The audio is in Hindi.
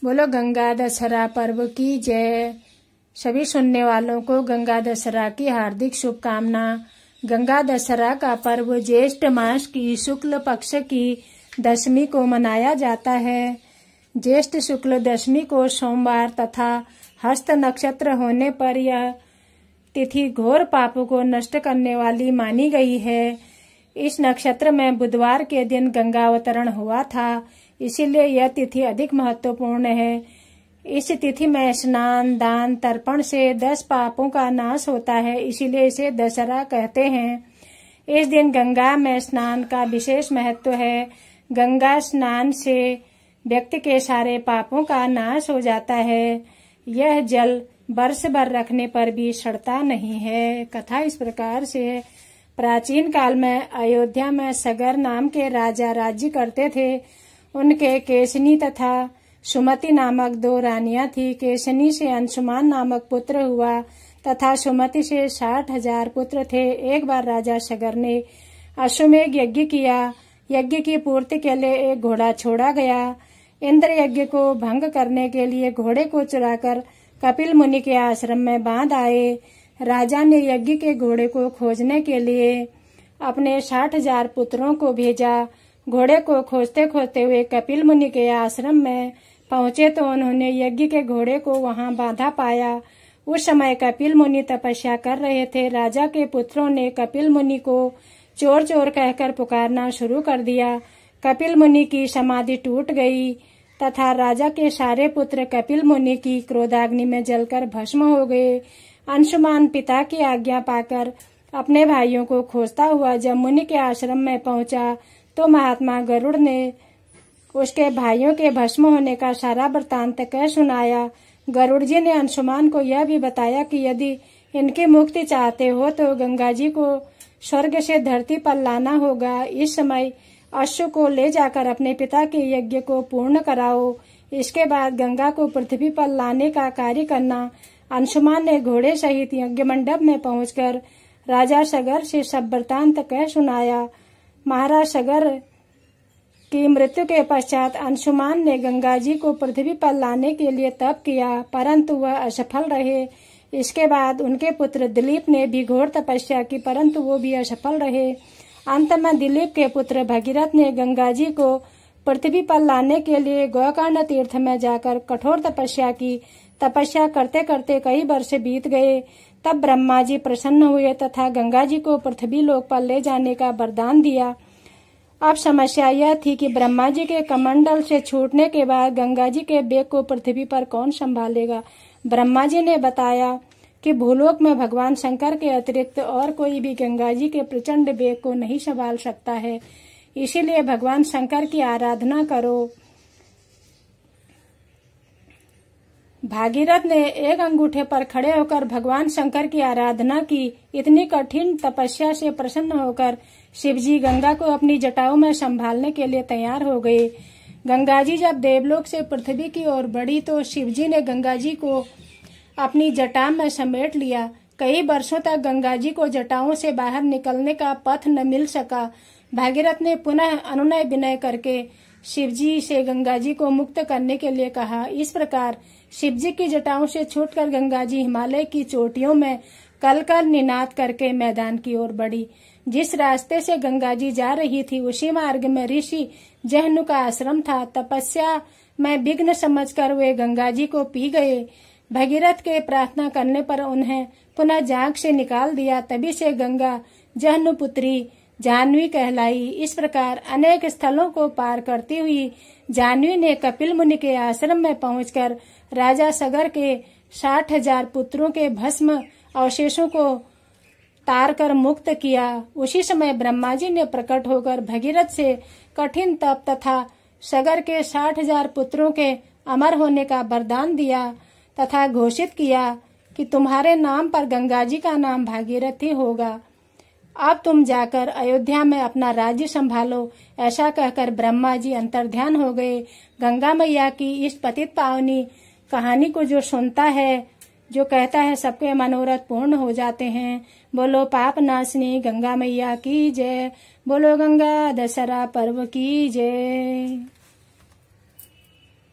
बोलो गंगा दशहरा पर्व की जय। सभी सुनने वालों को गंगा दशहरा की हार्दिक शुभकामना। गंगा दशहरा का पर्व ज्येष्ठ मास की शुक्ल पक्ष की दशमी को मनाया जाता है। ज्येष्ठ शुक्ल दशमी को सोमवार तथा हस्त नक्षत्र होने पर यह तिथि घोर पापों को नष्ट करने वाली मानी गई है। इस नक्षत्र में बुधवार के दिन गंगा अवतरण हुआ था, इसीलिए यह तिथि अधिक महत्वपूर्ण है। इस तिथि में स्नान, दान, तर्पण से 10 पापों का नाश होता है, इसीलिए इसे दशहरा कहते हैं। इस दिन गंगा में स्नान का विशेष महत्व है। गंगा स्नान से व्यक्ति के सारे पापों का नाश हो जाता है। यह जल वर्ष भर रखने पर भी सड़ता नहीं है। कथा इस प्रकार से है। प्राचीन काल में अयोध्या में सगर नाम के राजा राज्य करते थे। उनके केशनी तथा सुमति नामक 2 रानियां थी। केशनी से अंशुमान नामक पुत्र हुआ तथा सुमति से 60,000 पुत्र थे। एक बार राजा सगर ने अश्वमेध यज्ञ किया। यज्ञ की पूर्ति के लिए एक घोड़ा छोड़ा गया। इंद्र यज्ञ को भंग करने के लिए घोड़े को चुराकर कपिल मुनि के आश्रम में बांध आए। राजा ने यज्ञ के घोड़े को खोजने के लिए अपने 60,000 पुत्रों को भेजा। घोड़े को खोजते खोजते हुए कपिल मुनि के आश्रम में पहुंचे तो उन्होंने यज्ञ के घोड़े को वहां बांधा पाया। उस समय कपिल मुनि तपस्या कर रहे थे। राजा के पुत्रों ने कपिल मुनि को चोर चोर कहकर पुकारना शुरू कर दिया। कपिल मुनि की समाधि टूट गई तथा राजा के सारे पुत्र कपिल मुनि की क्रोधाग्नि में जलकर भस्म हो गए। अंशुमान पिता की आज्ञा पाकर अपने भाइयों को खोजता हुआ जब मुनि के आश्रम में पहुंचा तो महात्मा गरुड़ ने उसके भाइयों के भस्म होने का सारा वृत्तांत कह सुनाया। गरुड़ जी ने अंशुमान को यह भी बताया कि यदि इनकी मुक्ति चाहते हो तो गंगा जी को स्वर्ग से धरती पर लाना होगा। इस समय अश्व को ले जाकर अपने पिता के यज्ञ को पूर्ण कराओ। इसके बाद गंगा को पृथ्वी पर लाने का कार्य करना। अंशुमान ने घोड़े सहित यज्ञ मंडप में पहुंचकर राजा सगर से सब वृत्तांत कह सुनाया। महाराज सगर की मृत्यु के पश्चात अंशुमान ने गंगा जी को पृथ्वी पर लाने के लिए तप किया, परंतु वह असफल रहे। इसके बाद उनके पुत्र दिलीप ने भी घोर तपस्या की, परंतु वो भी असफल रहे। अंत में दिलीप के पुत्र भगीरथ ने गंगा जी को पृथ्वी पर लाने के लिए गोकर्ण तीर्थ में जाकर कठोर तपस्या की। तपस्या करते करते कई वर्ष बीत गए। तब ब्रह्मा जी प्रसन्न हुए तथा गंगा जी को पृथ्वी लोक पर ले जाने का वरदान दिया। अब समस्या यह थी कि ब्रह्मा जी के कमंडल से छूटने के बाद गंगा जी के बेग को पृथ्वी पर कौन संभालेगा। ब्रह्मा जी ने बताया कि भूलोक में भगवान शंकर के अतिरिक्त और कोई भी गंगा जी के प्रचंड बेग को नहीं संभाल सकता है, इसीलिए भगवान शंकर की आराधना करो। भागीरथ ने एक अंगूठे पर खड़े होकर भगवान शंकर की आराधना की। इतनी कठिन तपस्या से प्रसन्न होकर शिवजी गंगा को अपनी जटाओं में संभालने के लिए तैयार हो गए। गंगा जी जब देवलोक से पृथ्वी की ओर बढ़ी तो शिवजी ने गंगा जी को अपनी जटा में समेट लिया। कई वर्षों तक गंगा जी को जटाओं से बाहर निकलने का पथ न मिल सका। भागीरथ ने पुनः अनुनय विनय करके शिवजी से गंगा जी को मुक्त करने के लिए कहा। इस प्रकार शिवजी की जटाओं से छूटकर गंगा जी हिमालय की चोटियों में कलकल निनाद करके मैदान की ओर बढ़ी। जिस रास्ते से गंगा जी जा रही थी उसी मार्ग में ऋषि जहनु का आश्रम था। तपस्या में विघ्न समझकर वे गंगा जी को पी गए। भगीरथ के प्रार्थना करने पर उन्हें पुनः जाग से निकाल दिया। तभी से गंगा जहनु पुत्री जाह्नवी कहलाई। इस प्रकार अनेक स्थलों को पार करती हुई जाह्नवी ने कपिल मुनि के आश्रम में पहुंचकर राजा सगर के 60,000 पुत्रों के भस्म अवशेषों को तार कर मुक्त किया। उसी समय ब्रह्मा जी ने प्रकट होकर भगीरथ से कठिन तप तथा सगर के 60,000 पुत्रों के अमर होने का वरदान दिया तथा घोषित किया कि तुम्हारे नाम पर गंगा जी का नाम भागीरथी होगा। अब तुम जाकर अयोध्या में अपना राज्य संभालो। ऐसा कहकर ब्रह्मा जी अंतर्ध्यान हो गए। गंगा मैया की इस पतित पावनी कहानी को जो सुनता है, जो कहता है, सबके मनोरथ पूर्ण हो जाते हैं। बोलो पाप नाशनी गंगा मैया की जय। बोलो गंगा दशहरा पर्व की जय।